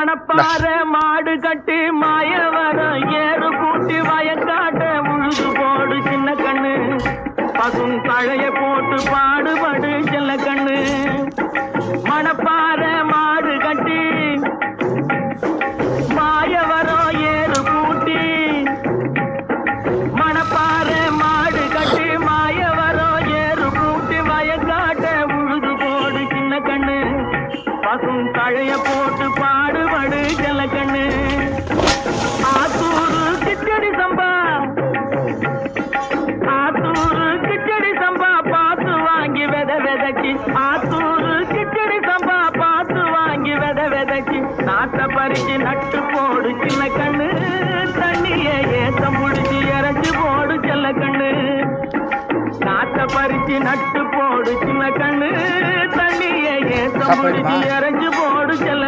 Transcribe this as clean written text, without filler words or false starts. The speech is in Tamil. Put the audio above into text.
மணப்பாற மாடு கட்டி மாயவரம் ஏறு கூட்டி வயக்காட்ட உழுது போடு சின்ன கண்ணு பசும் தழைய போட்டு பாடுபடு செல்ல கண்ணு மணப்பாற மாடு கட்டி மாயவரம் ஏறு கூட்டி மணப்பாற மாடு கட்டி மாயவரம் ஏறு கூட்டி வயக்காட்ட உழுது போடு சின்ன கண்ணு பசும் தழைய போட்டு பாடுபடு செல்ல கண்ணு ஆத்தூரு கிச்சடி சம்பா ஆத்தூரு கிச்சடி சம்பா பார்த்து வாங்கி வித விதைச்சி ஆத்தூரு கிச்சடி சம்பா பார்த்து வாங்கி வித விதைச்சி நாட்டை பறிச்சு நட்டு போடு சின்ன கண்ணு தண்ணிய ஏத்தம் முடிச்சு இறச்சி போடு செல்ல கண்ணு நாட்டை பறிச்சு நட்டு போடு சின்ன கண்ணு தண்ணிய ஏத்தம் முடிச்சு இறச்சி போடு செல்ல